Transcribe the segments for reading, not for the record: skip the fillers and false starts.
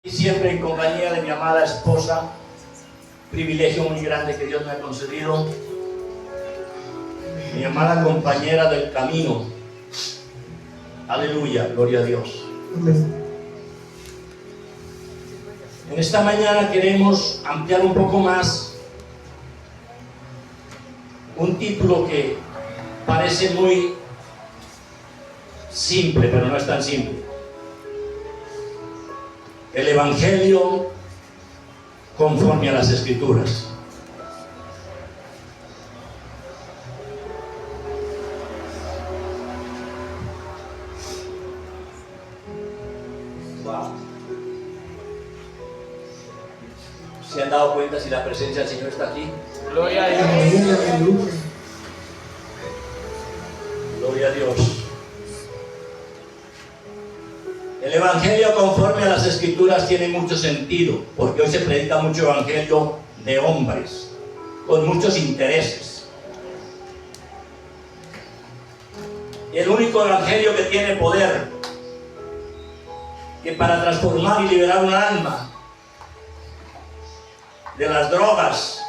Y siempre en compañía de mi amada esposa, privilegio muy grande que Dios me ha concedido, mi amada compañera del camino. Aleluya, gloria a Dios. Amén. En esta mañana queremos ampliar un poco más un título que parece muy simple, pero no es tan simple. El Evangelio conforme a las Escrituras. Wow. ¿Se han dado cuenta si la presencia del Señor está aquí? Gloria a Dios. Amén, aleluya. Gloria a Dios. El Evangelio conforme a las Escrituras tiene mucho sentido, porque hoy se predica mucho Evangelio de hombres, con muchos intereses. Y el único Evangelio que tiene poder, que para transformar y liberar un alma de las drogas,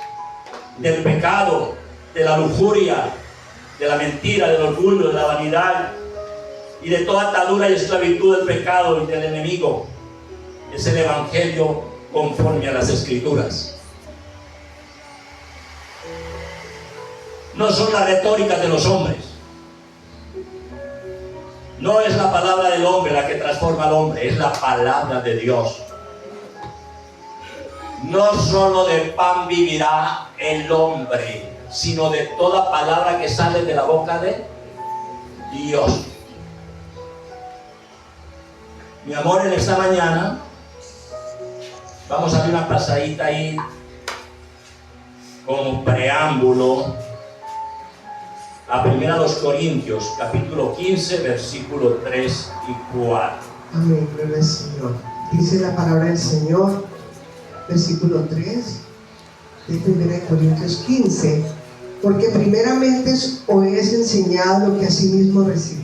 del pecado, de la lujuria, de la mentira, del orgullo, de la vanidad, y de toda atadura y esclavitud del pecado y del enemigo, es el Evangelio conforme a las Escrituras. No son las retóricas de los hombres, no es la palabra del hombre la que transforma al hombre, es la palabra de Dios. No solo de pan vivirá el hombre, sino de toda palabra que sale de la boca de Dios. Mi amor, en esta mañana vamos a dar una pasadita ahí como preámbulo a 1 Corintios, capítulo 15, versículo 3 y 4. Amén, gloria al Señor. Dice la palabra del Señor, versículo 3 de 1 Corintios 15. Porque primeramente os he enseñado lo que asimismo recibí,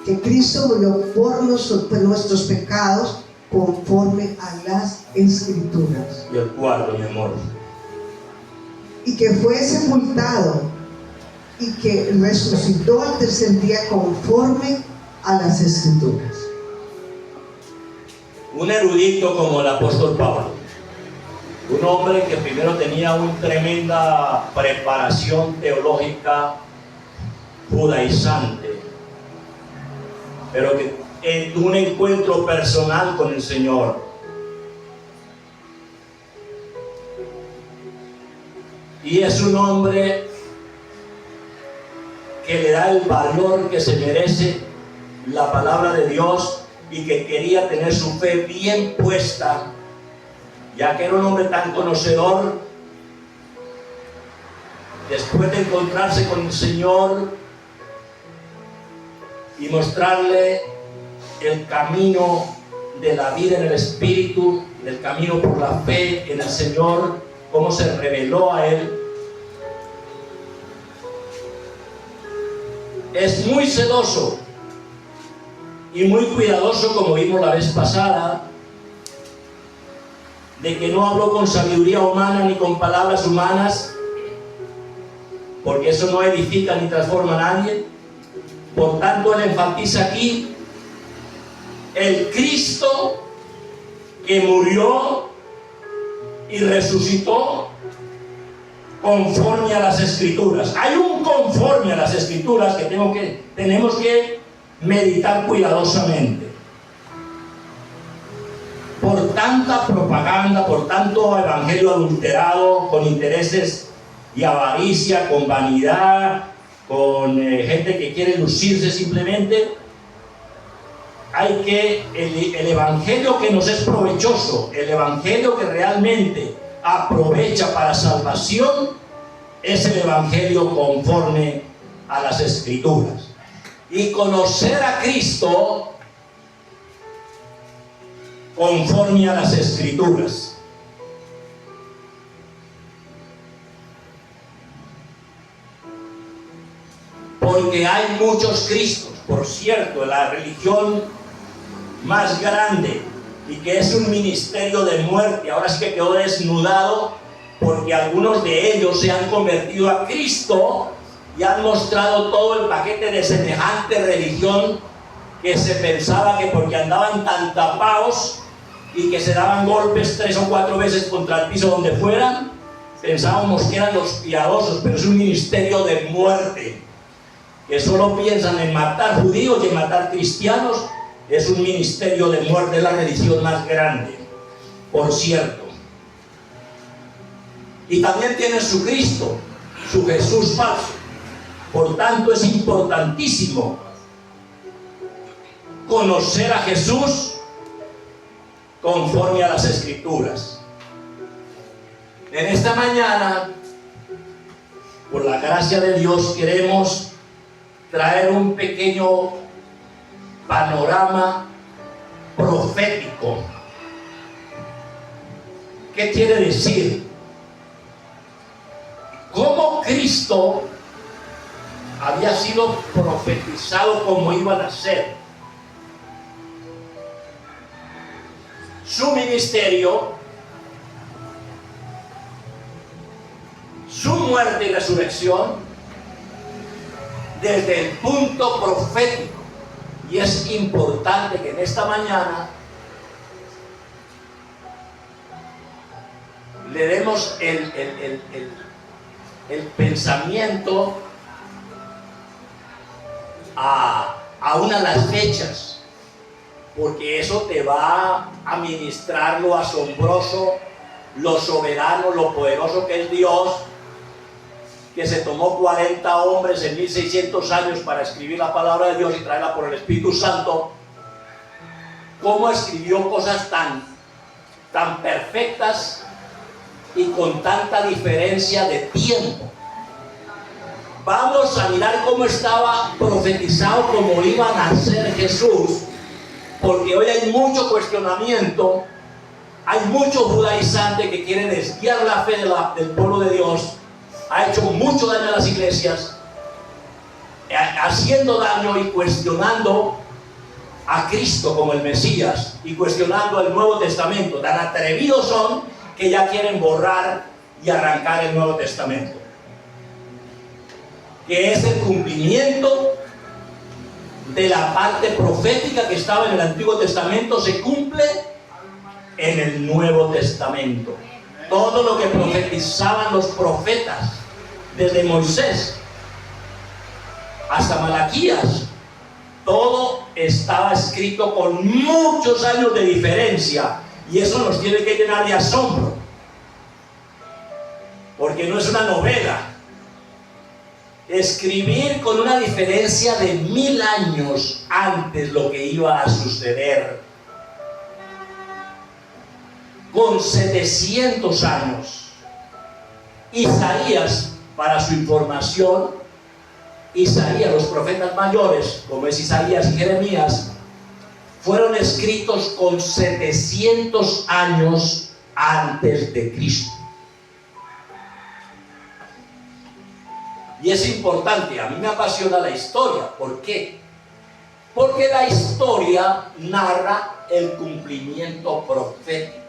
que Cristo murió por nuestros pecados conforme a las Escrituras. Y el 4, mi amor. Y que fue sepultado y que resucitó al tercer día conforme a las Escrituras. Un erudito como el apóstol Pablo, un hombre que primero tenía una tremenda preparación teológica judaizante, pero que en un encuentro personal con el Señor, y es un hombre que le da el valor que se merece la palabra de Dios y que quería tener su fe bien puesta, ya que era un hombre tan conocedor. Después de encontrarse con el Señor y mostrarle el camino de la vida en el Espíritu, el camino por la fe en el Señor, cómo se reveló a él, es muy celoso y muy cuidadoso, como vimos la vez pasada, de que no habló con sabiduría humana ni con palabras humanas, porque eso no edifica ni transforma a nadie. Por tanto, él enfatiza aquí el Cristo que murió y resucitó conforme a las Escrituras. Hay un conforme a las Escrituras que tenemos que meditar cuidadosamente. Por tanta propaganda, por tanto evangelio adulterado, con intereses y avaricia, con vanidad, con gente que quiere lucirse simplemente, hay que, el evangelio que nos es provechoso, el evangelio que realmente aprovecha para salvación, es el evangelio conforme a las Escrituras. Y conocer a Cristo conforme a las Escrituras. Porque hay muchos Cristos. Por cierto, la religión más grande y que es un ministerio de muerte. Ahora sí que quedó desnudado, porque algunos de ellos se han convertido a Cristo y han mostrado todo el paquete de semejante religión, que se pensaba que porque andaban tan tapados y que se daban golpes 3 o 4 veces contra el piso donde fueran, pensábamos que eran los piadosos, pero es un ministerio de muerte, que solo piensan en matar judíos y en matar cristianos. Es un ministerio de muerte, es la religión más grande, por cierto. Y también tiene su Cristo, su Jesús falso. Por tanto, es importantísimo conocer a Jesús conforme a las Escrituras. En esta mañana, por la gracia de Dios, queremos traer un pequeño panorama profético. ¿Qué quiere decir? ¿Cómo Cristo había sido profetizado como iba a ser? Su ministerio, su muerte y resurrección, desde el punto profético. Y es importante que en esta mañana le demos el pensamiento a una de las fechas, porque eso te va a ministrar lo asombroso, lo soberano, lo poderoso que es Dios, que se tomó 40 hombres en 1600 años para escribir la palabra de Dios y traerla por el Espíritu Santo. Cómo escribió cosas tan perfectas y con tanta diferencia de tiempo. Vamos a mirar cómo estaba profetizado, cómo iba a nacer Jesús, porque hoy hay mucho cuestionamiento, hay mucho judaizante que quiere desviar la fe del pueblo de Dios. Ha hecho mucho daño a las iglesias, haciendo daño y cuestionando a Cristo como el Mesías y cuestionando el Nuevo Testamento. Tan atrevidos son que ya quieren borrar y arrancar el Nuevo Testamento, que es el cumplimiento de la parte profética que estaba en el Antiguo Testamento, se cumple en el Nuevo Testamento. Todo lo que profetizaban los profetas, desde Moisés hasta Malaquías, todo estaba escrito con muchos años de diferencia, y eso nos tiene que llenar de asombro, porque no es una novela. Escribir con una diferencia de 1000 años antes lo que iba a suceder, con 700 años. Isaías, para su información, Isaías, los profetas mayores, como es Isaías y Jeremías, fueron escritos con 700 años antes de Cristo. Y es importante, a mí me apasiona la historia. ¿Por qué? Porque la historia narra el cumplimiento profético.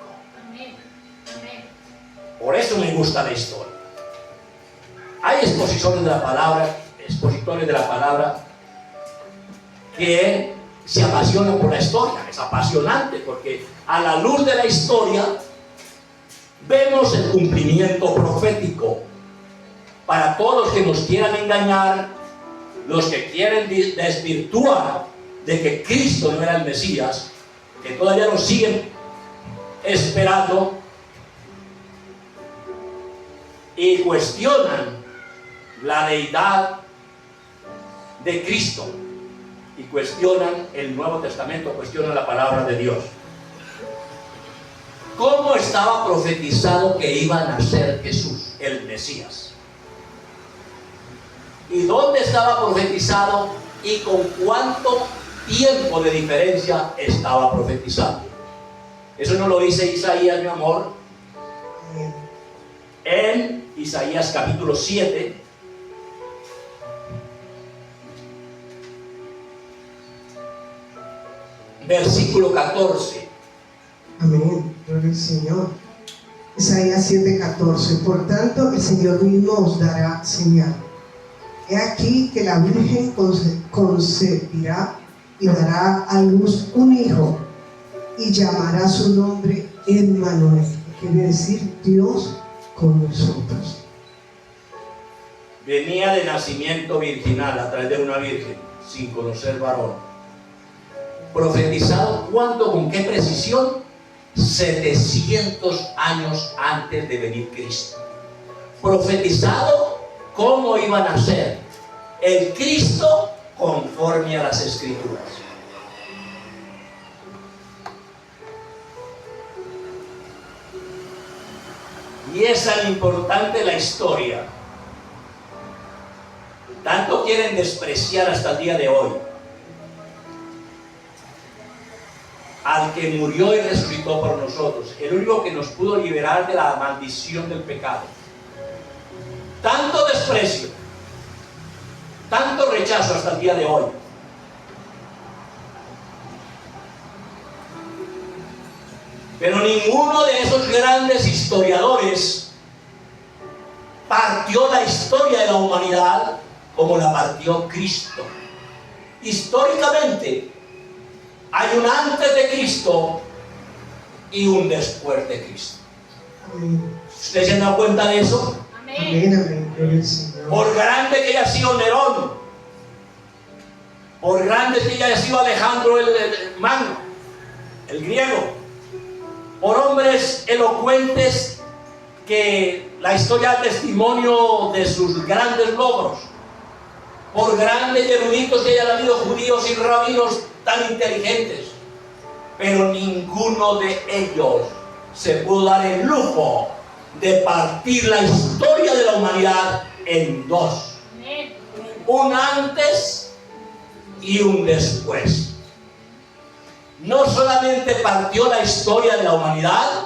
Por eso me gusta la historia. Hay expositores de la palabra que se apasionan por la historia. Es apasionante porque a la luz de la historia vemos el cumplimiento profético. Para todos los que nos quieran engañar, los que quieren desvirtuar de que Cristo no era el Mesías, que todavía nos siguen esperando y cuestionan la deidad de Cristo y cuestionan el Nuevo Testamento, cuestionan la palabra de Dios. ¿Cómo estaba profetizado que iba a nacer Jesús, el Mesías? ¿Y dónde estaba profetizado y con cuánto tiempo de diferencia estaba profetizado? Eso no lo dice Isaías, mi amor, en Isaías capítulo 7, versículo 14. Amén. Gloria al Señor. Isaías 7:14. Por tanto, el Señor mismo os dará señal. He aquí que la Virgen concebirá y dará a luz un hijo y llamará su nombre Emmanuel, que quiere decir Dios con nosotros. Venía de nacimiento virginal a través de una virgen, sin conocer varón. Profetizado, ¿cuándo? ¿Con qué precisión? 700 años antes de venir Cristo. Profetizado cómo iba a nacer el Cristo conforme a las Escrituras. Y es tan importante la historia. Tanto quieren despreciar hasta el día de hoy al que murió y resucitó por nosotros, el único que nos pudo liberar de la maldición del pecado. Tanto desprecio, tanto rechazo hasta el día de hoy. Pero ninguno de esos grandes historiadores partió la historia de la humanidad como la partió Cristo. Históricamente hay un antes de Cristo y un después de Cristo. Amén. ¿Ustedes se han dado cuenta de eso? Amén, amén. Gloria al Señor. Por grande que haya sido Nerón, por grande que haya sido Alejandro el Magno, el griego, por hombres elocuentes que la historia da testimonio de sus grandes logros, por grandes eruditos que hayan habido judíos y rabinos tan inteligentes, pero ninguno de ellos se pudo dar el lujo de partir la historia de la humanidad en dos: un antes y un después. No solamente partió la historia de la humanidad,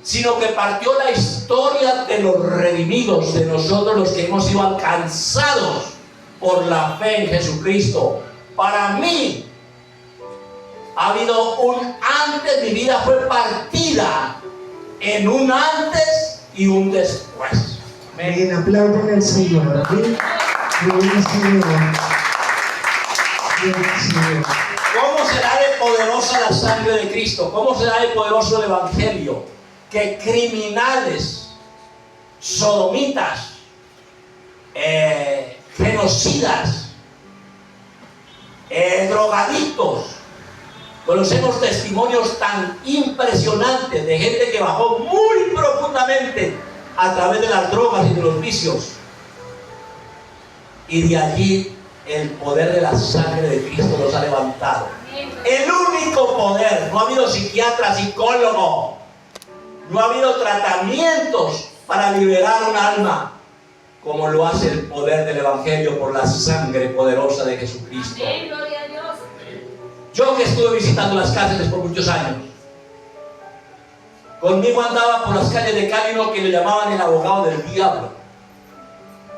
sino que partió la historia de los redimidos, de nosotros los que hemos sido alcanzados por la fe en Jesucristo. Para mí ha habido un antes, mi vida fue partida en un antes y un después. Amén. Aplauden al Señor. Amén. Gloria al Señor. Gloria al Señor. ¿Cómo será de poderosa la sangre de Cristo? ¿Cómo será de poderoso el Evangelio? Que criminales, sodomitas, genocidas, drogadictos, conocemos testimonios tan impresionantes de gente que bajó muy profundamente a través de las drogas y de los vicios, y de allí el poder de la sangre de Cristo los ha levantado. El único poder. No ha habido psiquiatra, psicólogo, no ha habido tratamientos para liberar un alma como lo hace el poder del Evangelio por la sangre poderosa de Jesucristo. Amén, gloria a Dios. Yo que estuve visitando las cárceles por muchos años, conmigo andaba por las calles de Cali uno que le llamaban el abogado del diablo.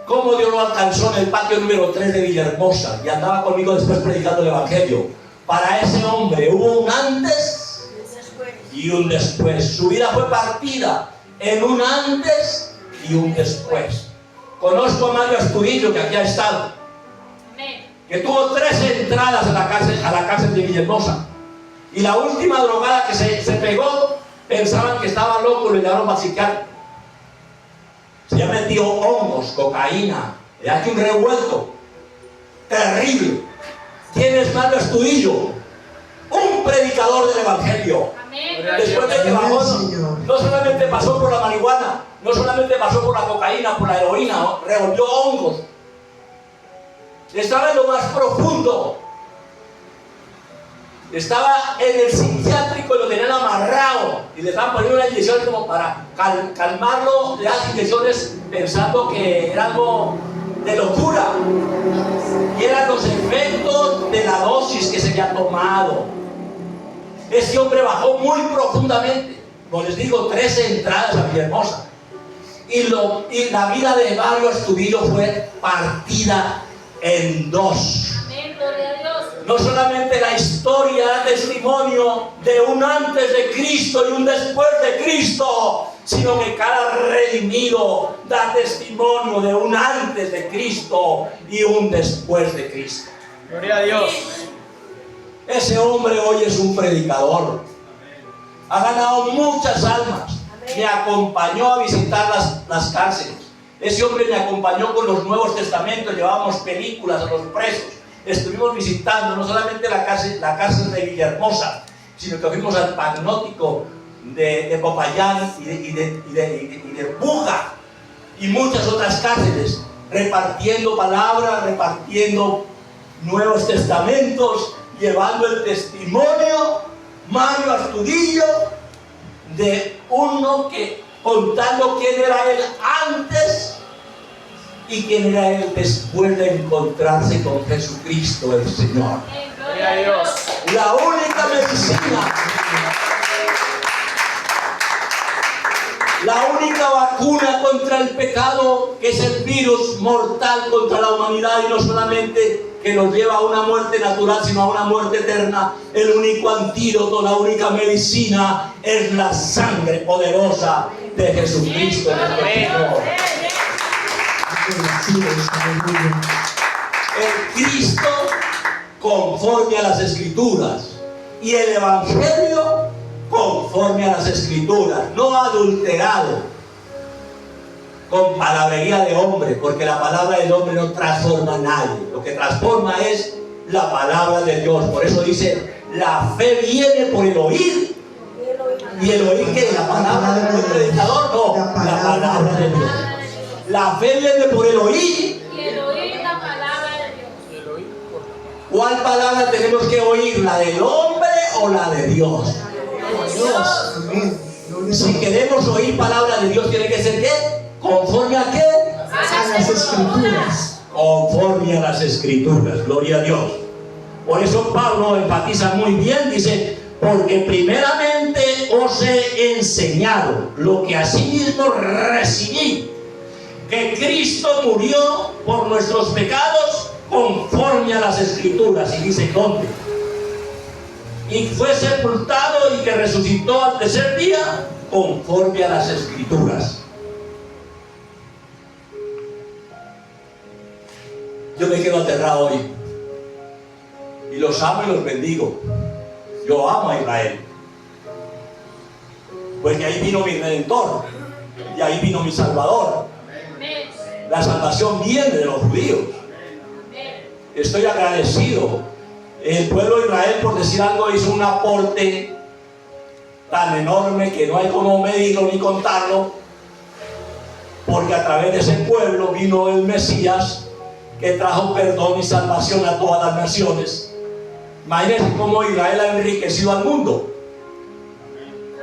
Cómo Dios lo alcanzó en el patio número 3 de Villahermosa, y andaba conmigo después predicando el Evangelio. Para ese hombre hubo un antes y un después. Su vida fue partida en un antes y un después. Conozco a Mario Astudillo, que aquí ha estado, que tuvo 3 entradas a la cárcel de Villahermosa, y la última drogada que se pegó, pensaban que estaba loco y le llevaron para psiquiatra. Se ha metido hongos, cocaína, le ha hecho un revuelto terrible. ¿Quién es Mario Astudillo? Un predicador del Evangelio. Amén. Después de que bajó, no solamente pasó por la marihuana, no solamente pasó por la cocaína, por la heroína, ¿no? Revolvió hongos. Estaba en lo más profundo. Estaba en el psiquiátrico y lo tenían amarrado y le estaban poniendo una inyección como para calmarlo, las inyecciones, pensando que era algo de locura, y eran los efectos de la dosis que se había tomado. Este hombre bajó muy profundamente, como les digo, 13 entradas a Villahermosa, y la vida de Mario Astudillo fue partida en dos. Amén, gloria a Dios. no solamente la historia da testimonio de un antes de Cristo y un después de Cristo, sino que cada redimido da testimonio de un antes de Cristo y un después de Cristo. Gloria a Dios. Ese hombre hoy es un predicador. Ha ganado muchas almas. Me acompañó a visitar las cárceles. Ese hombre me acompañó con los Nuevos Testamentos. Llevábamos películas a los presos. Estuvimos visitando no solamente la cárcel de Villahermosa, sino que fuimos al Pagnótico de Popayán y de Buga y muchas otras cárceles, repartiendo palabras, repartiendo Nuevos Testamentos, llevando el testimonio, Mario Astudillo, de uno que contando quién era él antes y quién era él después de encontrarse con Jesucristo el Señor. Gloria a Dios. La única medicina, la única vacuna contra el pecado, que es el virus mortal contra la humanidad, y no solamente que nos lleva a una muerte natural, sino a una muerte eterna. El único antídoto, la única medicina es la sangre poderosa de Jesucristo nuestro Señor. El Cristo conforme a las Escrituras y el Evangelio conforme a las Escrituras, no adulterado con palabrería de hombre, porque la palabra del hombre no transforma a nadie. Lo que transforma es la palabra de Dios. Por eso dice, la fe viene por el oír. ¿Y el oír qué? ¿La palabra del buen predicador? No, la palabra de Dios. La fe viene por el oír. Y el oír la palabra de Dios. ¿Cuál palabra tenemos que oír? ¿La del hombre o la de Dios? Dios. Amén. Si queremos oír palabra de Dios, tiene que ser ¿qué? ¿Conforme a qué? A las Escrituras. Conforme a las Escrituras. Gloria a Dios. Por eso Pablo enfatiza muy bien, dice, porque primeramente os he enseñado lo que asimismo recibí, que Cristo murió por nuestros pecados conforme a las Escrituras. Y dice, ¿dónde? Y fue sepultado y que resucitó al tercer día conforme a las Escrituras. Yo me quedo aterrado hoy y los amo y los bendigo. Yo amo a Israel, porque ahí vino mi Redentor y ahí vino mi Salvador. La salvación viene de los judíos. Estoy agradecido. El pueblo de Israel, por decir algo, hizo un aporte tan enorme que no hay como medirlo ni contarlo, porque a través de ese pueblo vino el Mesías, que trajo perdón y salvación a todas las naciones. Imagínense cómo Israel ha enriquecido al mundo,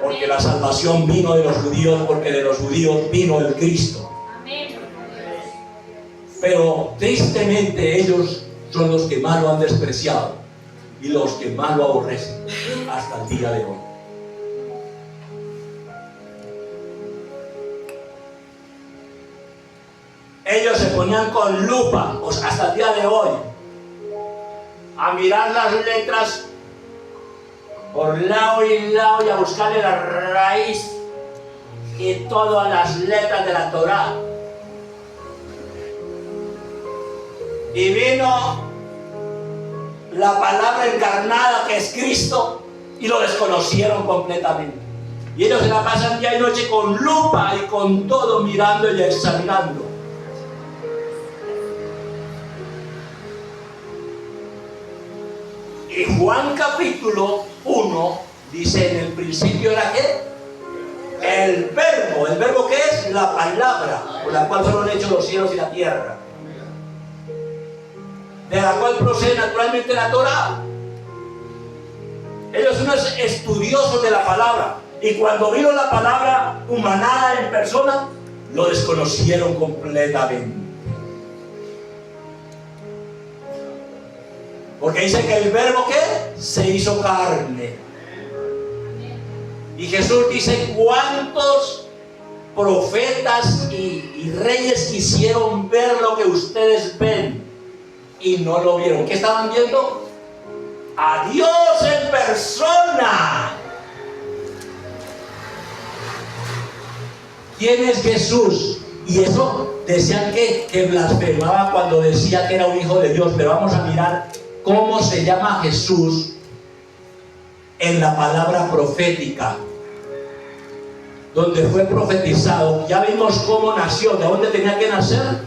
porque la salvación vino de los judíos, porque de los judíos vino el Cristo. Pero tristemente ellos son los que más lo han despreciado y los que más lo aborrecen hasta el día de hoy. Ellos se ponían con lupa, pues hasta el día de hoy, a mirar las letras por lado y lado y a buscarle la raíz y todas las letras de la Torá. Y vino la palabra encarnada, que es Cristo, y lo desconocieron completamente. Y ellos se la pasan día y noche con lupa y con todo, mirando y examinando. Y Juan capítulo 1 dice, en el principio era ¿qué? El verbo. ¿El verbo qué es? La palabra, por la cual fueron hechos los cielos y la tierra, de la cual procede naturalmente la Torá. Ellos son estudiosos de la palabra, y cuando vino la palabra humanada en persona, lo desconocieron completamente. Porque dice que el verbo ¿qué? Se hizo carne. Y Jesús dice, ¿cuántos profetas y reyes quisieron ver lo que ustedes ven y no lo vieron? ¿Qué estaban viendo? a Dios en persona. ¿Quién es Jesús? Y eso decían que blasfemaba cuando decía que era un hijo de Dios. Pero vamos a mirar cómo se llama Jesús en la palabra profética, donde fue profetizado. Ya vimos cómo nació. ¿De dónde tenía que nacer?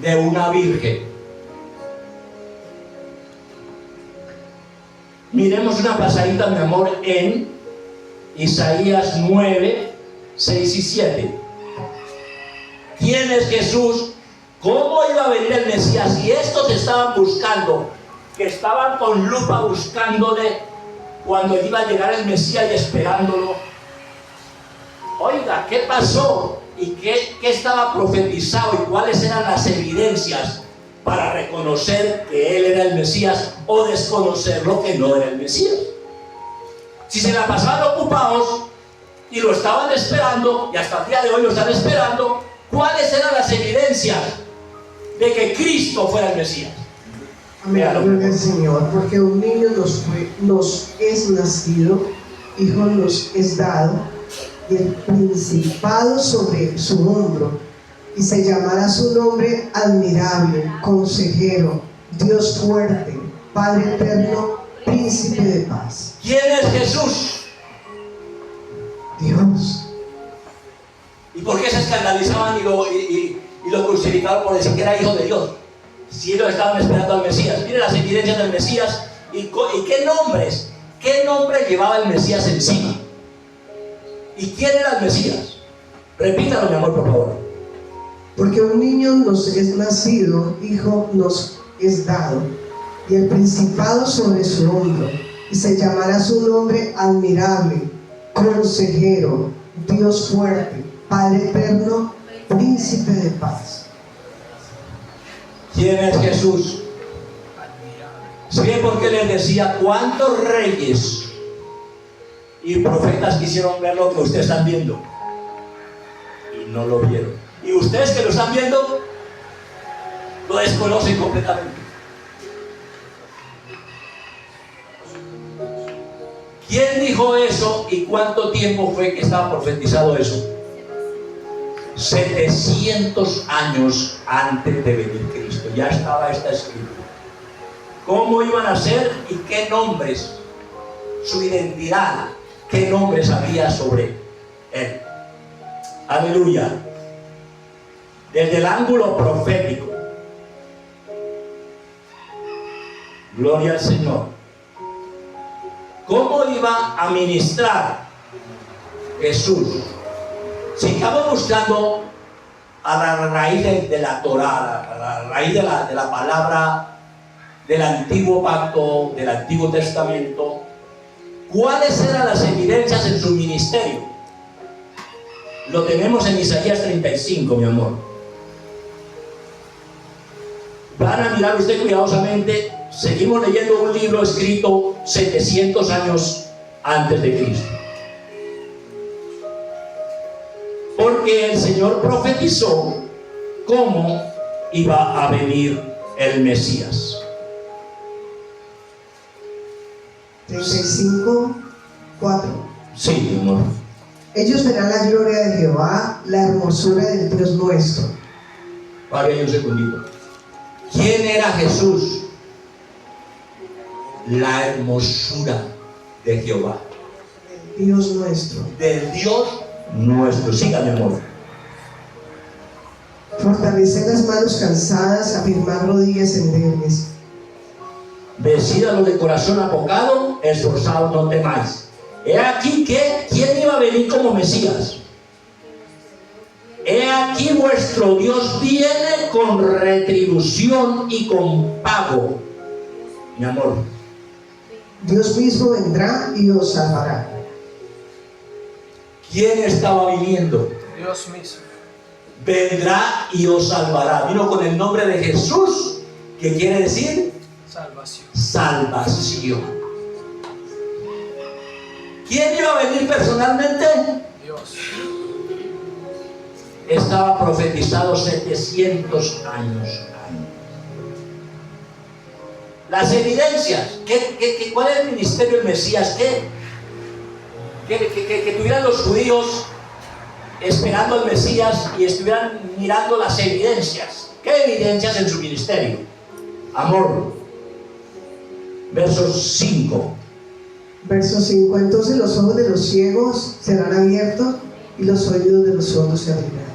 De una virgen. Miremos una pasadita, mi amor, en Isaías 9, 6 y 7. ¿Quién es Jesús? ¿Cómo iba a venir el Mesías? Y estos estaban buscando, que estaban con lupa buscándole cuando iba a llegar el Mesías y esperándolo. Oiga, ¿qué pasó? ¿Y qué estaba profetizado? ¿Y cuáles eran las evidencias para reconocer que él era el Mesías o desconocerlo que no era el Mesías? Si se la pasaban ocupados y lo estaban esperando, y hasta el día de hoy lo están esperando, ¿cuáles eran las evidencias de que Cristo fuera el Mesías? Amén, gloria al Señor, porque un niño nos es nacido, hijo nos es dado, y el principado sobre su hombro, y se llamará su nombre admirable, consejero, Dios fuerte, Padre eterno, príncipe de paz. ¿Quién es Jesús? Dios. ¿Y por qué se escandalizaban y lo crucificaban por decir que era hijo de Dios? Si ellos estaban esperando al Mesías. Miren las evidencias del Mesías y qué nombres. ¿Qué nombre llevaba el Mesías encima? ¿Y quién era el Mesías? Repítalo, mi amor, por favor. Porque un niño nos es nacido, hijo nos es dado, y el principado sobre su hombro, y se llamará su nombre admirable, consejero, Dios fuerte, Padre eterno, príncipe de paz. ¿Quién es Jesús? ¿Saben por qué les decía cuántos reyes y profetas quisieron ver lo que ustedes están viendo y no lo vieron? Y ustedes que lo están viendo lo desconocen completamente. ¿Quién dijo eso y cuánto tiempo fue que estaba profetizado eso? 700 años antes de venir Cristo. Ya estaba esta escritura. ¿Cómo iban a ser y qué nombres? Su identidad. ¿Qué nombres había sobre él? Aleluya. Desde el ángulo profético. Gloria al Señor. ¿Cómo iba a ministrar Jesús? Si estamos buscando a la raíz de la Torá, a la raíz de la palabra del antiguo pacto, del Antiguo Testamento, ¿cuáles eran las evidencias en su ministerio? Lo tenemos en Isaías 35, mi amor. Van a mirar usted cuidadosamente. Seguimos leyendo un libro escrito 700 años antes de Cristo. Porque el Señor profetizó cómo iba a venir el Mesías. 35:4. Sí, mi amor. Ellos verán la gloria de Jehová, la hermosura del Dios nuestro. Pare un segundito. ¿Quién era Jesús? La hermosura de Jehová. Dios nuestro. Del Dios nuestro. Siga, mi amor. Fortalecer las manos cansadas, afirmar rodillas endebles. Decid a los de corazón apocado, esforzados no temáis. He aquí que, ¿quién iba a venir como Mesías? He aquí vuestro Dios viene con retribución y con pago. Mi amor. Dios mismo vendrá y os salvará. ¿Quién estaba viniendo? Dios mismo. Vendrá y os salvará. Vino con el nombre de Jesús, que quiere decir Salvación. salvación. ¿Quién iba a venir personalmente? Dios. Estaba profetizado 700 años. Las evidencias. ¿Cuál es el ministerio del Mesías? Que tuvieran los judíos esperando al Mesías y estuvieran mirando las evidencias. ¿Qué evidencias en su ministerio? Amor. Versos 5. Verso 5. Entonces los ojos de los ciegos serán abiertos y los oídos de los sordos se abrirán.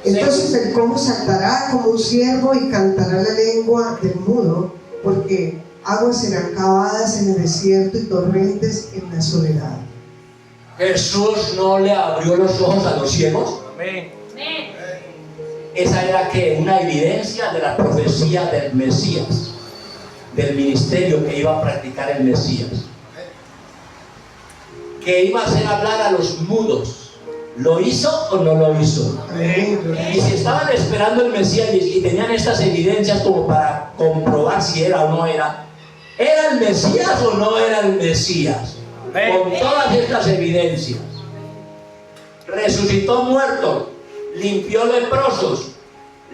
Entonces el cojo saltará como un ciervo y cantará la lengua del mudo, porque aguas serán cavadas en el desierto y torrentes en la soledad. Jesús no le abrió los ojos a los ciegos. Amén. Esa era que una evidencia de la profecía del Mesías, del ministerio que iba a practicar el Mesías, que iba a hacer hablar a los mudos. ¿Lo hizo o no lo hizo? Y si estaban esperando el Mesías y tenían estas evidencias como para comprobar si era o no era, ¿era el Mesías o no era el Mesías? Con todas estas evidencias. Resucitó muertos, limpió leprosos,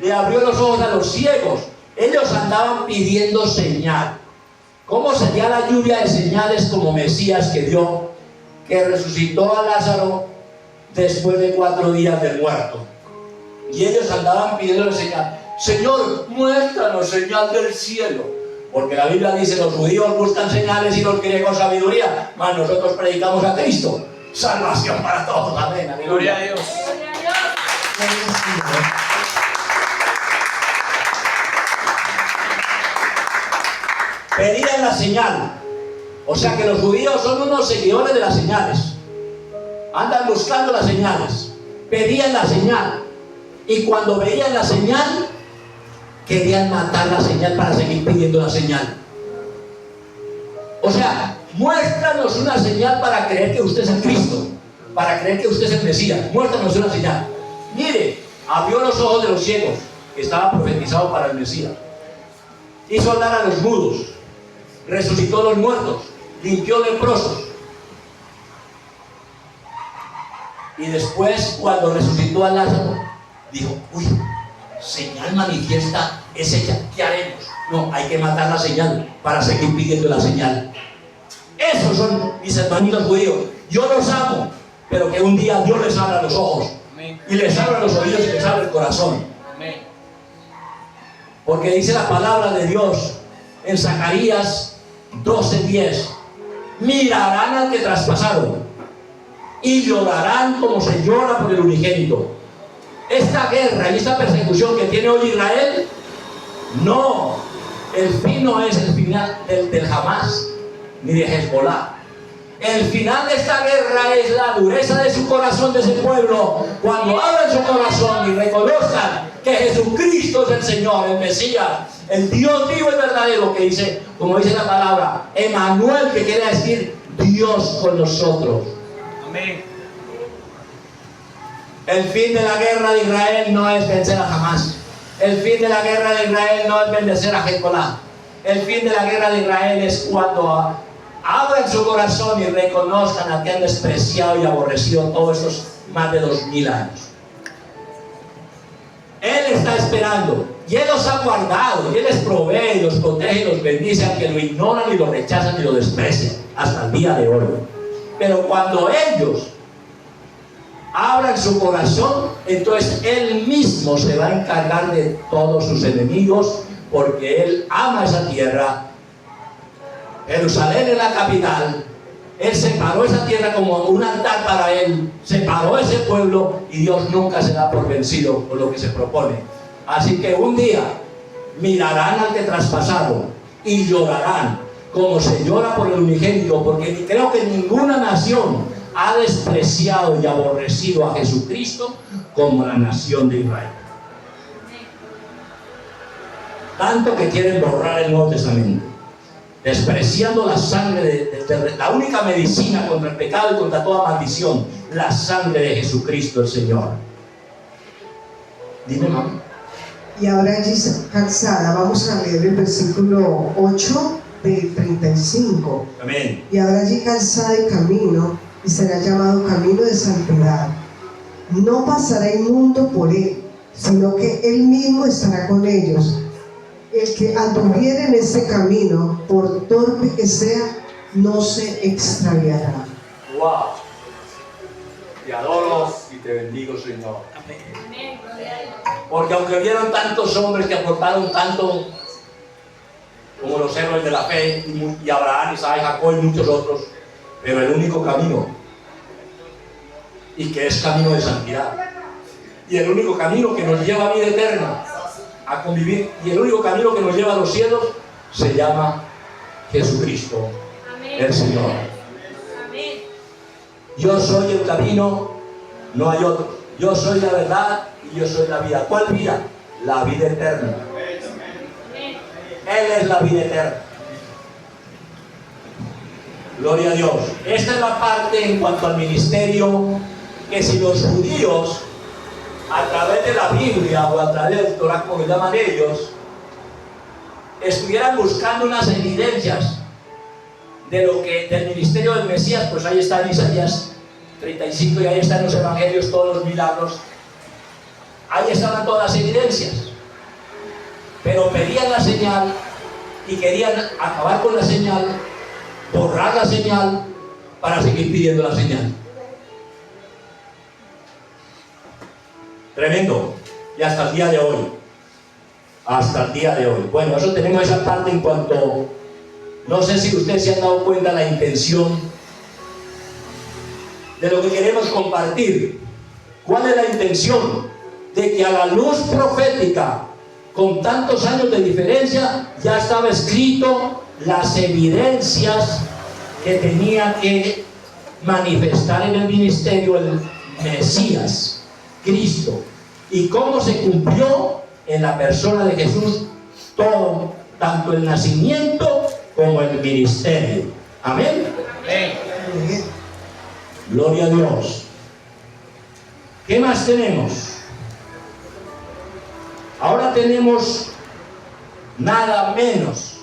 le abrió los ojos a los ciegos. Ellos andaban pidiendo señal. ¿Cómo sería la lluvia de señales como Mesías que dio, que resucitó a Lázaro después de 4 días de muerto? Y ellos andaban pidiendo señal. Señor, muéstranos señal del cielo. Porque la Biblia dice, los judíos buscan señales y los griegos sabiduría, mas nosotros predicamos a Cristo. Salvación para todos. Amén. Gloria a Dios. Pedían la señal. O sea que los judíos son unos seguidores de las señales. Andan buscando las señales. Pedían la señal. Y cuando veían la señal, querían matar la señal para seguir pidiendo la señal. O sea, muéstranos una señal para creer que usted es el Cristo, para creer que usted es el Mesías. Muéstranos una señal. Mire, abrió los ojos de los ciegos, que estaba profetizado para el Mesías. Hizo hablar a los mudos, resucitó a los muertos, limpió leprosos. Y después, cuando resucitó a Lázaro, dijo, uy, señal manifiesta es ella, ¿qué haremos? No, hay que matar la señal para seguir pidiendo la señal. Esos son mis hermanitos judíos. Yo los amo, pero que un día Dios les abra los ojos. Amén. Y les abra los oídos y les abra el corazón. Amén. Porque dice la palabra de Dios en Zacarías 12:10: mirarán al que traspasaron y llorarán como se llora por el unigénito. Esta guerra y esta persecución que tiene hoy Israel, no, el fin no es el final del Hamás ni de Hezbollah. El final de esta guerra es la dureza de su corazón, de ese pueblo, cuando abran su corazón y reconozcan que Jesucristo es el Señor, el Mesías, el Dios vivo y verdadero, que dice, como dice la palabra, Emmanuel, que quiere decir Dios con nosotros. Amén. El fin de la guerra de Israel no es vencer a Hamás. El fin de la guerra de Israel no es vencer a Hezbollah. El fin de la guerra de Israel es cuando abran su corazón y reconozcan a que han despreciado y aborrecido todos estos más de 2000 años. Él está esperando y Él los ha guardado y Él les provee y los protege y los bendice, aunque lo ignoran y lo rechazan y lo desprecian hasta el día de hoy. Pero cuando ellos abran su corazón, entonces Él mismo se va a encargar de todos sus enemigos, porque Él ama esa tierra. Jerusalén es la capital. Él separó esa tierra como un altar para Él, separó ese pueblo, y Dios nunca se da por vencido por lo que se propone. Así que un día mirarán al que traspasaron y llorarán como se llora por el unigénito, porque creo que ninguna nación ha despreciado y aborrecido a Jesucristo como la nación de Israel. Tanto que quieren borrar el Nuevo Testamento, despreciando la sangre la única medicina contra el pecado y contra toda maldición, la sangre de Jesucristo el Señor. Dime, mamá. Y ahora allí calzada, vamos a leer el versículo 8 del 35. Amén. Y habrá allí calzada y camino, y será llamado camino de santidad. No pasará inmundo por él, sino que él mismo estará con ellos. el que anduviere en este camino, por torpe que sea, no se extraviará. Wow. Te adoro y te bendigo, Señor. Amén. Gloria a Dios. Porque aunque vieron tantos hombres que aportaron tanto, como los héroes de la fe, y Abraham, Isaac, Jacob y muchos otros, pero el único camino, y que es camino de santidad, y el único camino que nos lleva a vida eterna, a convivir, y el único camino que nos lleva a los cielos, se llama Jesucristo, Amén. el Señor. Amén. Yo soy el camino, no hay otro. Yo soy la verdad y yo soy la vida. ¿Cuál vida? La vida eterna. Amén. Él es la vida eterna. Gloria a Dios. Esta es la parte en cuanto al ministerio, que si los judíos, a través de la Biblia o a través del Torah, como lo llaman ellos, estuvieran buscando unas evidencias de lo que del ministerio del Mesías, pues ahí está en Isaías 35 y ahí están los evangelios, todos los milagros, ahí estaban todas las evidencias, pero pedían la señal y querían acabar con la señal, borrar la señal para seguir pidiendo la señal. Tremendo. Y hasta el día de hoy, hasta el día de hoy. Bueno, eso tenemos esa parte en cuanto, no sé si ustedes se han dado cuenta la intención de lo que queremos compartir. ¿Cuál es la intención? De que a la luz profética, con tantos años de diferencia, ya estaba escrito las evidencias que tenía que manifestar en el ministerio el Mesías, Cristo, y cómo se cumplió en la persona de Jesús todo, tanto el nacimiento como el ministerio. Amén. Amén. Gloria a Dios. ¿Qué más tenemos? Ahora tenemos nada menos.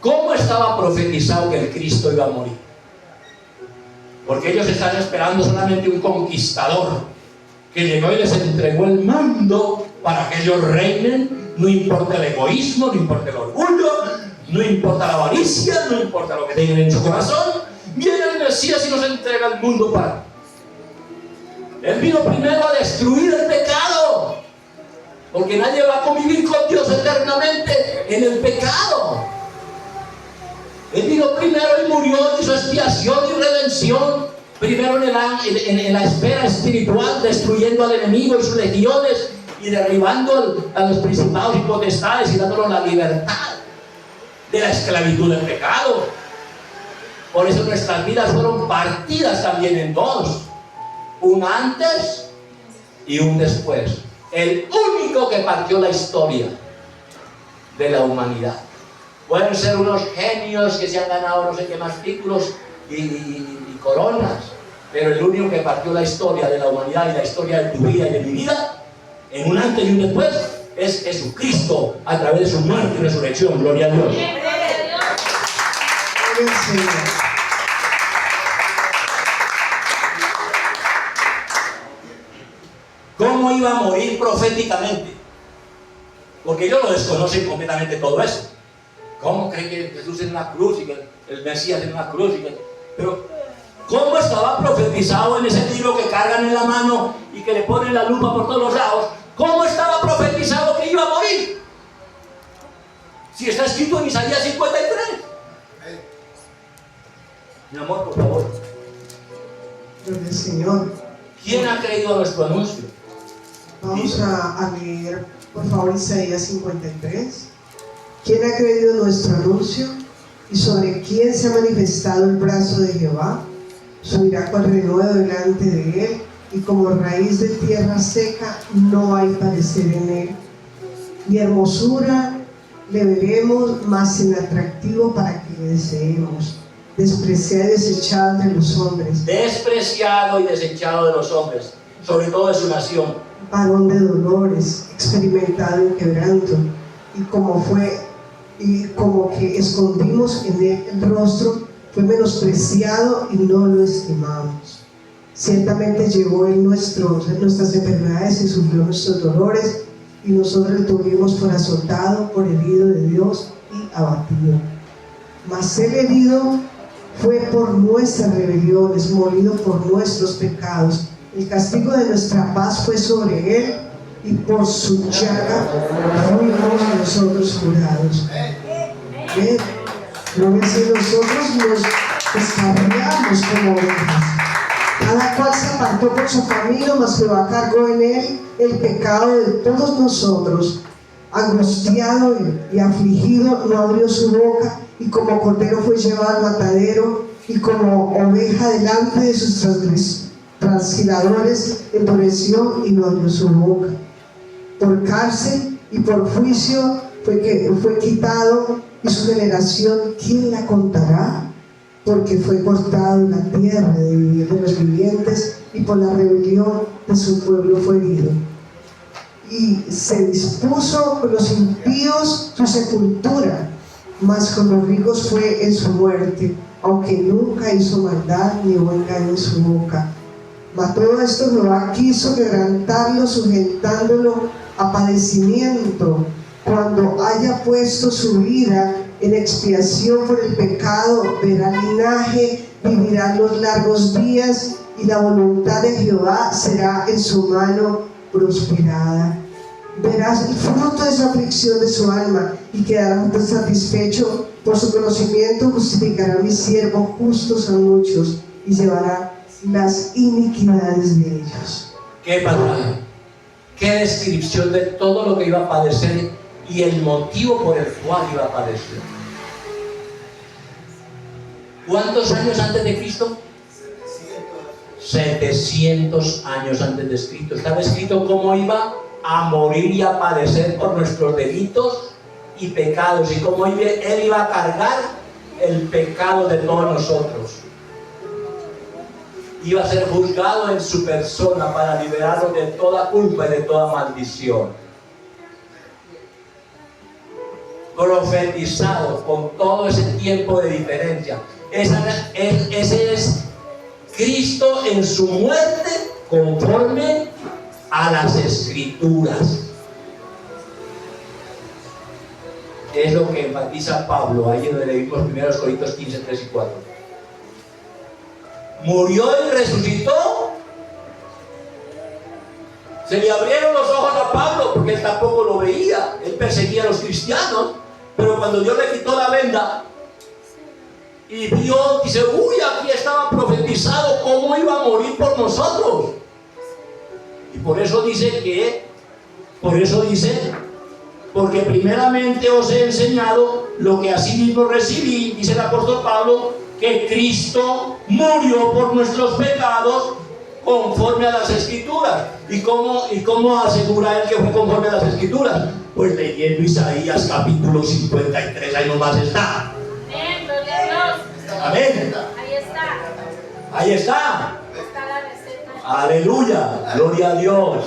¿Cómo estaba profetizado que el Cristo iba a morir? Porque ellos están esperando solamente un conquistador que llegó y les entregó el mando para que ellos reinen. No importa el egoísmo, no importa el orgullo, no importa la avaricia, no importa lo que tengan en su corazón. Viene el Mesías y nos entrega el mundo para... Él vino primero a destruir el pecado, porque nadie va a convivir con Dios eternamente en el pecado. Él vino primero y murió, hizo expiación y redención, primero en la esfera espiritual, destruyendo al enemigo y sus legiones y derribando a los principados y potestades y dándonos la libertad de la esclavitud del pecado. Por eso nuestras vidas fueron partidas también en dos, un antes y un después. El único que partió la historia de la humanidad. Pueden ser unos genios que se han ganado no sé qué más títulos y coronas, pero el único que partió la historia de la humanidad y la historia de tu vida y de mi vida, en un antes y un después, es Jesucristo a través de su muerte y resurrección. Gloria a Dios. Gloria al Señor. ¿Cómo iba a morir proféticamente? Porque ellos lo desconocen completamente todo eso. ¿Cómo cree que Jesús en una cruz y que el Mesías en una cruz? Pero, ¿cómo estaba profetizado en ese libro que cargan en la mano y que le ponen la lupa por todos los lados? ¿Cómo estaba profetizado que iba a morir? Si está escrito en Isaías 53. Mi amor, por favor. Gloria al Señor. ¿Quién ha creído a nuestro anuncio? Vamos a leer, por favor, Isaías 53. ¿Quién ha creído nuestro anuncio? ¿Y sobre quién se ha manifestado el brazo de Jehová? Subirá con renuevo delante de él, y como raíz de tierra seca no hay parecer en él. Y hermosura le veremos, más en atractivo para que le deseemos. Despreciado y desechado entre los hombres. Despreciado y desechado de los hombres, sobre todo de su nación. Varón de dolores, experimentado en quebranto, y como que escondimos en él el rostro, fue menospreciado y no lo estimamos. Ciertamente llevó él nuestras enfermedades y sufrió nuestros dolores, y nosotros le tuvimos por azotado, por herido de Dios y abatido. Mas el herido fue por nuestras rebeliones, molido por nuestros pecados. El castigo de nuestra paz fue sobre él, y por su llaga fuimos nosotros curados. ¿Ven? Lo que si nosotros nos descarriamos como ovejas, cada cual se apartó por su camino, mas Jehová cargó en él el pecado de todos nosotros. Angustiado y afligido, no abrió su boca, y como cordero fue llevado al matadero, y como oveja delante de sus trasquiladores endureció y no abrió su boca. Por cárcel y por juicio fue quitado, y su generación, ¿quién la contará? Porque fue cortado en la tierra de los vivientes, y por la rebelión de su pueblo fue herido. Y se dispuso con los impíos su sepultura, mas con los ricos fue en su muerte, aunque nunca hizo maldad ni hubo engaño en su boca. Mas todo esto Jehová quiso quebrantarlo, sujetándolo a padecimiento, cuando haya puesto su vida en expiación por el pecado, verá linaje, vivirá los largos días, y la voluntad de Jehová será en su mano prosperada. Verás el fruto de su aflicción de su alma, y quedará satisfecho. Por su conocimiento justificará a mi siervo, justos a muchos, y llevará las iniquidades de ellos. Qué pasaje, qué descripción de todo lo que iba a padecer y el motivo por el cual iba a padecer. ¿Cuántos años antes de Cristo? 700 años antes de Cristo. Estaba escrito cómo iba a morir y a padecer por nuestros delitos y pecados, y cómo él iba a cargar el pecado de todos nosotros. Iba a ser juzgado en su persona para liberarnos de toda culpa y de toda maldición. Profetizado con todo ese tiempo de diferencia. Ese es Cristo en su muerte conforme a las Escrituras. Es lo que enfatiza Pablo ahí donde leímos 1 Corintios 15, 3 y 4. Murió y resucitó. Se le abrieron los ojos a Pablo porque él tampoco lo veía. Él perseguía a los cristianos, pero cuando Dios le quitó la venda y vio, dice, uy, aquí estaba profetizado cómo iba a morir por nosotros. Y por eso dice, porque primeramente os he enseñado lo que asimismo recibí, dice el apóstol Pablo, que Cristo murió por nuestros pecados conforme a las Escrituras. ¿Y cómo asegura él que fue conforme a las Escrituras? Pues leyendo Isaías capítulo 53, ahí nomás está. Amén, gloria a Dios. Amén. Ahí está. Ahí está. Está la receta. Aleluya, gloria a Dios.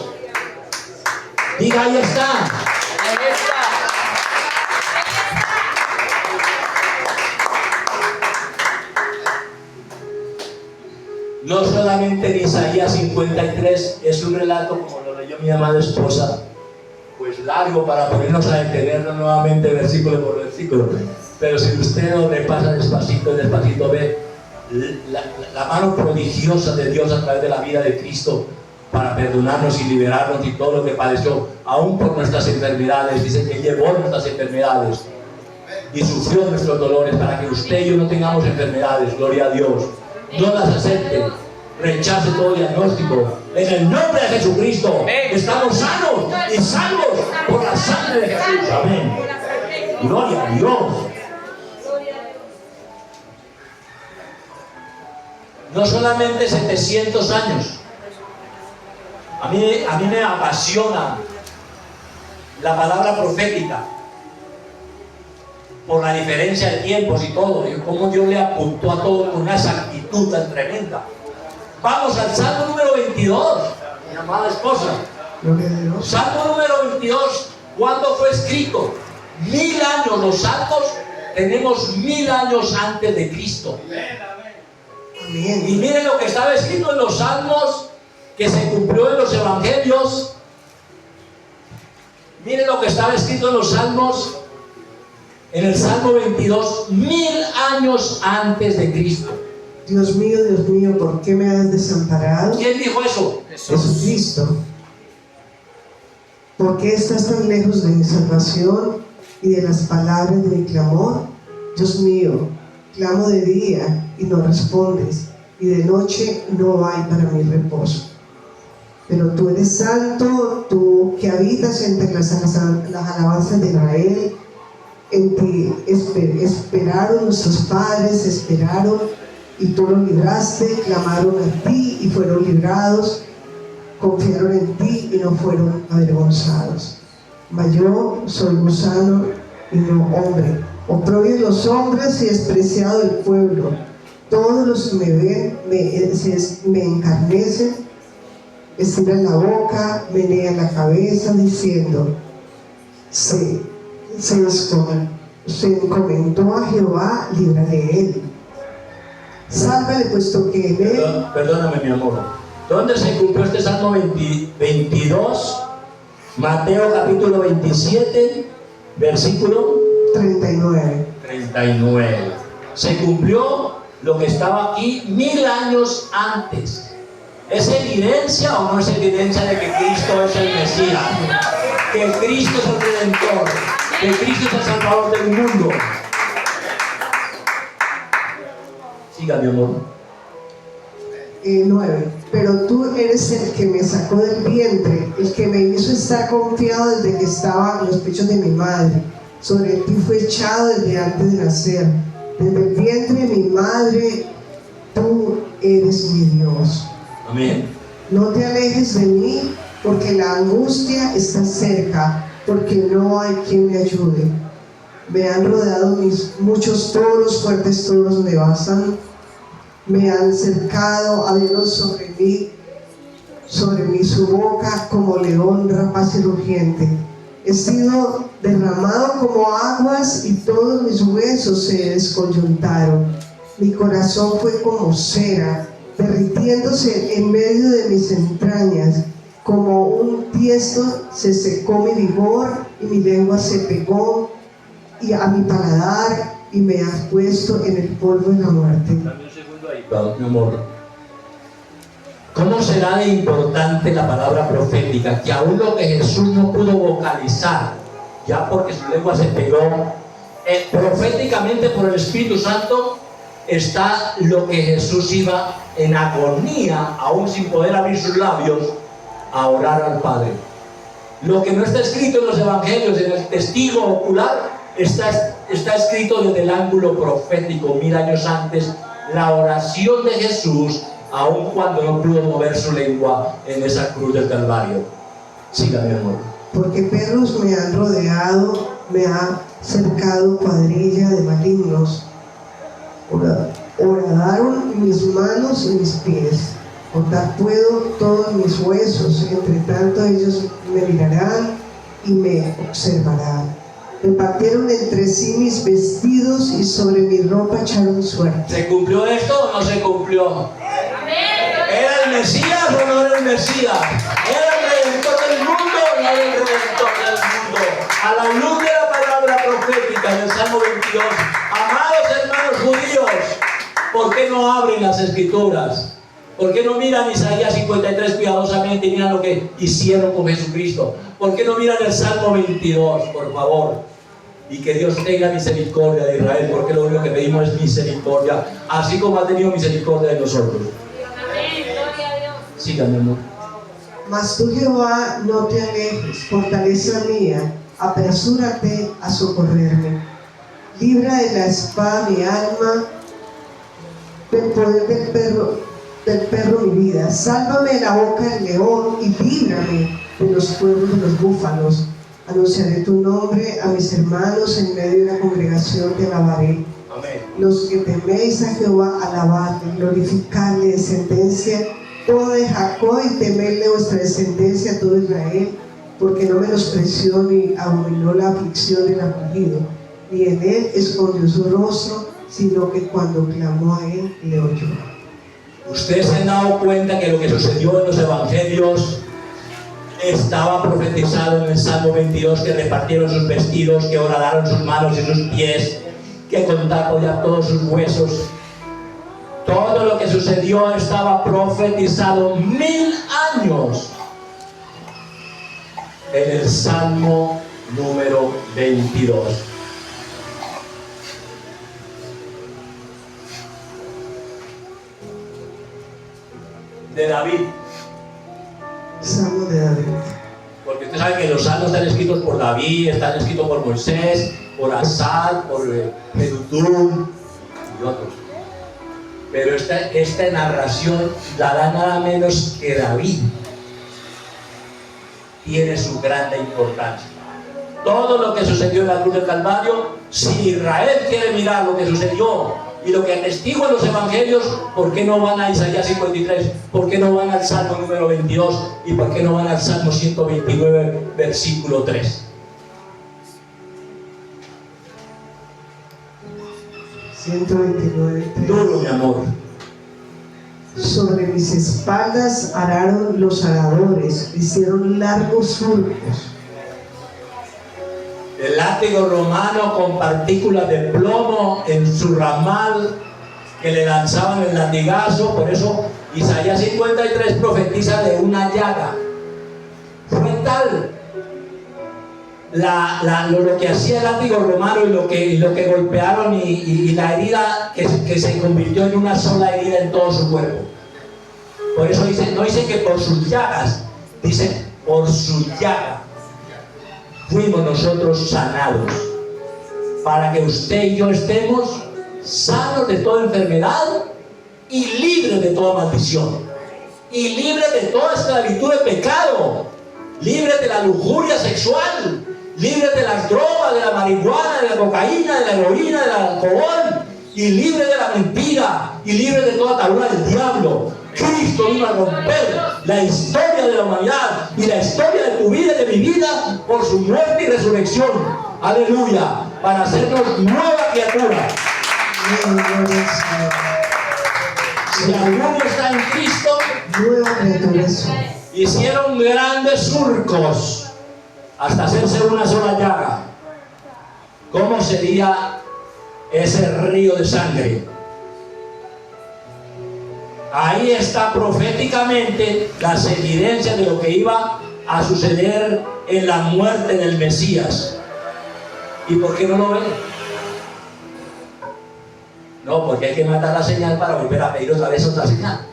Diga, ahí está. Ahí está. No solamente en Isaías 53 es un relato como lo leyó mi amada esposa, pues largo para ponernos a detenerlo nuevamente versículo por versículo, pero si usted lo repasa despacito ve la mano prodigiosa de Dios a través de la vida de Cristo para perdonarnos y liberarnos y todo lo que padeció, aún por nuestras enfermedades. Dice que llevó nuestras enfermedades y sufrió nuestros dolores para que usted y yo no tengamos enfermedades. Gloria a Dios. No las acepte, rechace todo diagnóstico. En el nombre de Jesucristo estamos sanos y salvos por la sangre de Jesús. Amén. Gloria a Dios. No solamente 700 años. A mí me apasiona la palabra profética por la diferencia de tiempos y todo, y cómo Dios le apuntó a todo con una exactitud tan tremenda. Vamos al Salmo número 22, mi amada esposa. Salmo número 22, ¿cuándo fue escrito? 1000 años, los salmos tenemos 1000 años antes de Cristo. Amén. Y miren lo que estaba escrito en los salmos, que se cumplió en los evangelios. Miren lo que estaba escrito en los Salmos, en el Salmo 22, 1000 años antes de Cristo. Dios mío, ¿por qué me has desamparado? ¿Quién dijo eso? Jesús. Jesucristo. ¿Por qué estás tan lejos de mi salvación y de las palabras de mi clamor? Dios mío, clamo de día y no respondes, y de noche no hay para mi reposo. Pero tú eres santo, tú que habitas entre las alabanzas de Israel. En ti esperaron nuestros padres, esperaron, y tú los libraste, clamaron a ti y fueron librados, confiaron en ti y no fueron avergonzados. Mas yo soy gusano y no hombre, oprobio de los hombres y despreciado del pueblo. Todos los que me ven me encarnecen, estiran la boca, menean la cabeza, diciendo: se encomendó a Jehová, libra de él. Sálvale, puesto que en él. Perdóname, mi amor. ¿Dónde se cumplió este Salmo 22? Mateo capítulo 27, versículo 39. 39. Se cumplió lo que estaba aquí 1000 años antes. ¿Es evidencia o no es evidencia de que Cristo es el Mesías? Que Cristo es el Redentor, que Cristo es el Salvador del mundo. Siga, mi amor. 9. Pero tú eres el que me sacó del vientre, el que me hizo estar confiado desde que estaba en los pechos de mi madre. Sobre ti fue echado desde antes de nacer. Desde el vientre de mi madre, tú eres mi Dios. Amén. No te alejes de mí, porque la angustia está cerca, porque no hay quien me ayude. Me han rodeado muchos toros, fuertes toros me basan. Me han cercado, abrieron sobre mí su boca como león rapaz y rugiente. He sido derramado como aguas y todos mis huesos se descoyuntaron. Mi corazón fue como cera, derritiéndose en medio de mis entrañas. Como un tiesto se secó mi vigor y mi lengua se pegó y a mi paladar y me has puesto en el polvo de la muerte. Dame un segundo ahí, mi amor. ¿Cómo será de importante la palabra profética? Que aún lo que Jesús no pudo vocalizar, ya porque su lengua se pegó, proféticamente por el Espíritu Santo está lo que Jesús iba en agonía, aún sin poder abrir sus labios, a orar al Padre. Lo que no está escrito en los evangelios, en el testigo ocular, está escrito desde el ángulo profético, 1000 años antes, la oración de Jesús, aun cuando no pudo mover su lengua en esa cruz del Calvario. Siga, mi amor. Porque perros me han rodeado, me ha cercado cuadrilla de malignos. Horadaron mis manos y mis pies. Contar puedo todos mis huesos, entre tanto ellos me mirarán y me observarán. Repartieron entre sí mis vestidos y sobre mi ropa echaron suerte. ¿Se cumplió esto o no se cumplió? ¿Era el Mesías o no era el Mesías? ¿Era el Redentor del mundo o no era el Redentor del mundo? A la luz de la palabra profética del Salmo 22, amados hermanos judíos, ¿por qué no abren las Escrituras? ¿Por qué no miran Isaías 53 cuidadosamente y miran lo que hicieron con Jesucristo? ¿Por qué no miran el Salmo 22, por favor? Y que Dios tenga misericordia de Israel, porque lo único que pedimos es misericordia, así como ha tenido misericordia de nosotros. Amén, gloria a Dios. Síganme, amor. Mas tú, Jehová, no te alejes, fortaleza mía, apresúrate a socorrerme. Libra de la espada mi alma, del poder del perro mi vida. Sálvame de la boca del león y líbrame de los cuernos de los búfalos. Anunciaré tu nombre a mis hermanos, en medio de la congregación te alabaré. Amén. Los que teméis a Jehová, alabadle, glorificadle, descendencia toda de Jacob, y temerle vuestra descendencia todo Israel, porque no menospreció ni abominó la aflicción del afligido, ni en él escondió su rostro, sino que cuando clamó a él, le oyó. Ustedes se han dado cuenta que lo que sucedió en los evangelios estaba profetizado en el Salmo 22, que repartieron sus vestidos, que horadaron sus manos y sus pies, que con taco ya todos sus huesos. Todo lo que sucedió estaba profetizado 1000 años en el Salmo número 22. De David. Salmo de David. Porque usted sabe que los salmos están escritos por David, están escritos por Moisés, por Asad, por Jedutún y otros. Pero esta narración la da nada menos que David. Tiene su grande importancia. Todo lo que sucedió en la cruz del Calvario, si Israel quiere mirar lo que sucedió y lo que atestiguan los evangelios, ¿por qué no van a Isaías 53? ¿Por qué no van al Salmo número 22? ¿Y por qué no van al Salmo 129, versículo 3? 129. Duro, mi amor. Sobre mis espaldas araron los aradores, hicieron largos surcos. El látigo romano con partículas de plomo en su ramal que le lanzaban el latigazo. Por eso Isaías 53 profetiza de una llaga. Fue tal lo que hacía el látigo romano y lo que golpearon y la herida que se convirtió en una sola herida en todo su cuerpo. Por eso no dice que por sus llagas, dice por su llaga fuimos nosotros sanados, para que usted y yo estemos sanos de toda enfermedad y libres de toda maldición, y libres de toda esclavitud de pecado, libres de la lujuria sexual, libres de las drogas, de la marihuana, de la cocaína, de la heroína, del alcohol, y libres de la mentira, y libres de toda atadura del diablo. Cristo vino a romper la historia de la humanidad y la historia de tu vida y de mi vida por su muerte y resurrección. Aleluya, para hacernos nueva criatura. Si alguno está en Cristo, Nueva criatura soy. hicieron grandes surcos hasta hacerse una sola llaga. ¿Cómo sería ese río de sangre? Ahí está proféticamente las evidencias de lo que iba a suceder en la muerte del Mesías. ¿Y por qué no lo ven? No, porque hay que matar la señal para volver a pedir otra vez otra señal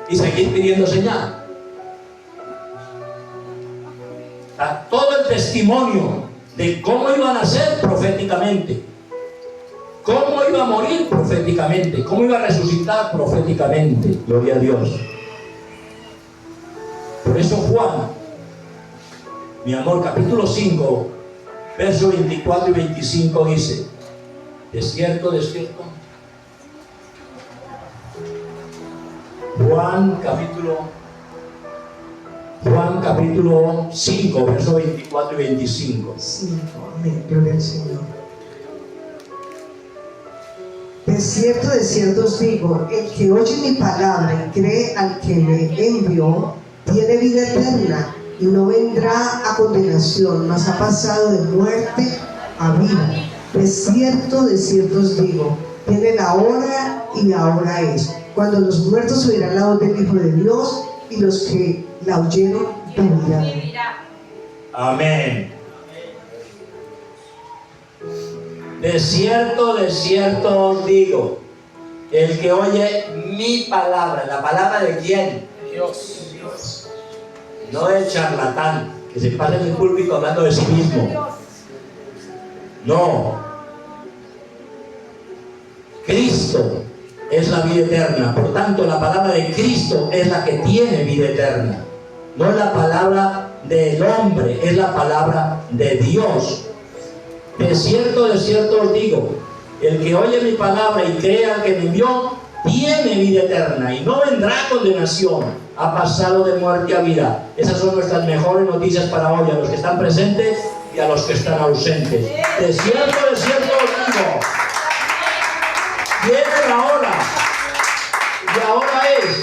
y seguir pidiendo señal. Está todo el testimonio de cómo iban a ser proféticamente, cómo iba a morir proféticamente, cómo iba a resucitar proféticamente. Gloria a Dios. Por eso Juan, mi amor, capítulo 5, versos 24 y 25 dice: de cierto, Juan capítulo 5, versos 24 y 25. 5, amén, gloria al Señor. De cierto os digo, el que oye mi palabra y cree al que me envió, tiene vida eterna y no vendrá a condenación, mas ha pasado de muerte a vida. De cierto os digo, tiene la hora y ahora es, cuando los muertos oirán la voz del Hijo de Dios, y los que la oyeron vivirán. Amén. De cierto os digo, el que oye mi palabra. ¿La palabra de quién? Dios. No del charlatán que se pasa en el púlpito hablando de sí mismo. No. Cristo es la vida eterna. Por tanto, la palabra de Cristo es la que tiene vida eterna. No es la palabra del hombre, es la palabra de Dios. De cierto os digo, el que oye mi palabra y crea al que me envió, tiene vida eterna y no vendrá condenación, ha pasado de muerte a vida. Esas son nuestras mejores noticias para hoy, a los que están presentes y a los que están ausentes. De cierto os digo, viene la hora, y ahora es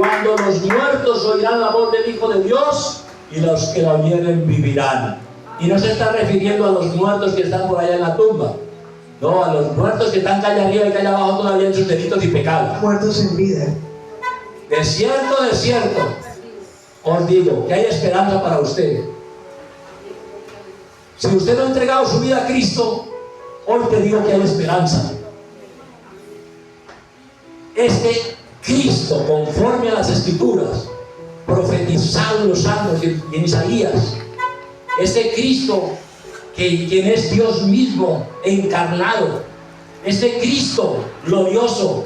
cuando los muertos oirán la voz del Hijo de Dios y los que la oyeren vivirán. Y no se está refiriendo a los muertos que están por allá en la tumba, no, a los muertos que están calle arriba y calle abajo todavía en sus delitos y pecados. Muertos en vida. De cierto, os digo que hay esperanza para usted. Si usted no ha entregado su vida a Cristo, hoy te digo que hay esperanza. Este Cristo, conforme a las Escrituras, profetizado en los Salmos y en Isaías, este Cristo, quien es Dios mismo encarnado, este Cristo glorioso,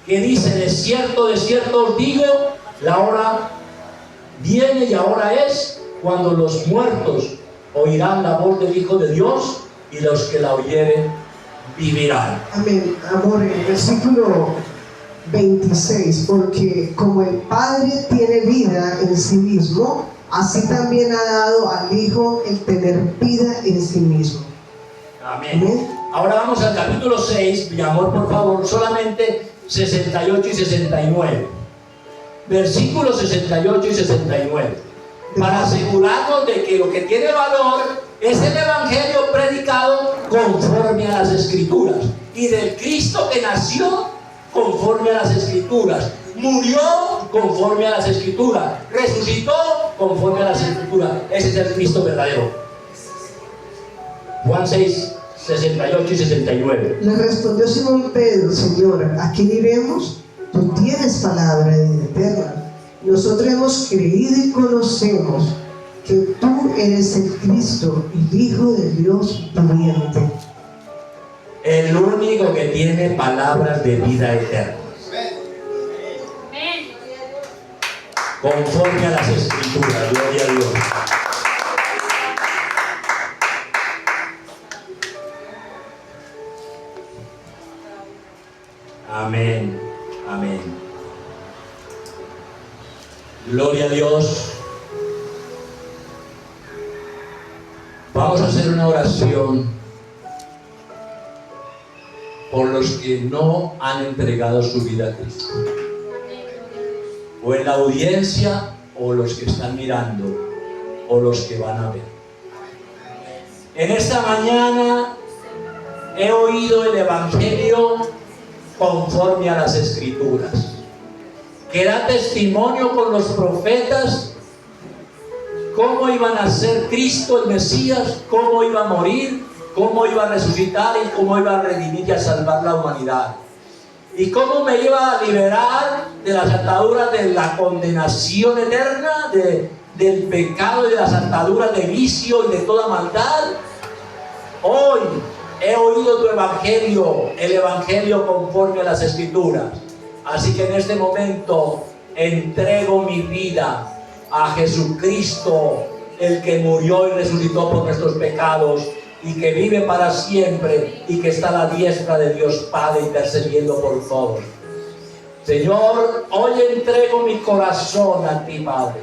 que dice: de cierto os digo, la hora viene y ahora es, cuando los muertos oirán la voz del Hijo de Dios y los que la oyeren vivirán. Amén. Amor, el versículo 26, porque como el Padre tiene vida en sí mismo, así también ha dado al Hijo el tener vida en sí mismo. Amén. Amén. Ahora vamos al capítulo 6, mi amor, por favor, solamente 68 y 69. Versículos 68 y 69. Para asegurarnos de que lo que tiene valor es el Evangelio predicado conforme a las Escrituras, y del Cristo que nació conforme a las Escrituras, murió conforme a las Escrituras, resucitó conforme a las Escrituras. Ese es el Cristo verdadero. Juan 6, 68 y 69. Le respondió Simón Pedro: Señor, ¿a quién iremos? Tú tienes palabra de vida eterna. Nosotros hemos creído y conocemos que tú eres el Cristo, el Hijo de Dios viviente. El único que tiene palabras de vida eterna, Amén. conforme a las Escrituras. Gloria a Dios. Amén, amén. Gloria a Dios. Vamos a hacer una oración por los que no han entregado su vida a Cristo, o en la audiencia, o los que están mirando, o los que van a ver. En esta mañana he oído el Evangelio conforme a las Escrituras, que da testimonio con los profetas cómo iban a ser Cristo el Mesías, cómo iba a morir, cómo iba a resucitar y cómo iba a redimir y a salvar la humanidad, y cómo me iba a liberar de las ataduras de la condenación eterna, del pecado y de las ataduras de vicio y de toda maldad. Hoy he oído tu Evangelio, el Evangelio conforme a las Escrituras. Así que en este momento entrego mi vida a Jesucristo, el que murió y resucitó por nuestros pecados, y que vive para siempre, y que está a la diestra de Dios Padre intercediendo por todos. Señor, hoy entrego mi corazón a ti, Padre.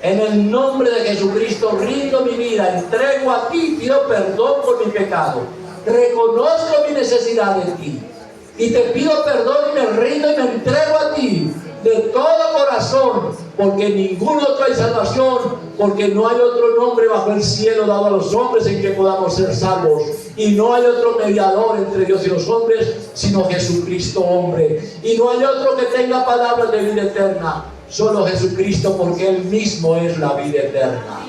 En el nombre de Jesucristo rindo mi vida, entrego a ti, pido perdón por mi pecado. Reconozco mi necesidad de ti y te pido perdón y me rindo y me entrego a ti de todo corazón, porque en ningún otro hay salvación, porque no hay otro nombre bajo el cielo dado a los hombres en que podamos ser salvos, y no hay otro mediador entre Dios y los hombres sino Jesucristo hombre, y no hay otro que tenga palabras de vida eterna, solo Jesucristo, porque Él mismo es la vida eterna.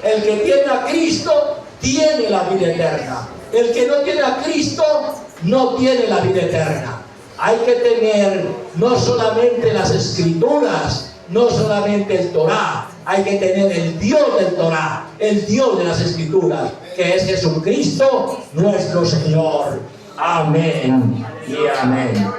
El que tiene a Cristo tiene la vida eterna. El que no tiene a Cristo no tiene la vida eterna. Hay que tener no solamente las Escrituras, no solamente el Torá, hay que tener el Dios del Torá, el Dios de las Escrituras, que es Jesucristo nuestro Señor. Amén y amén.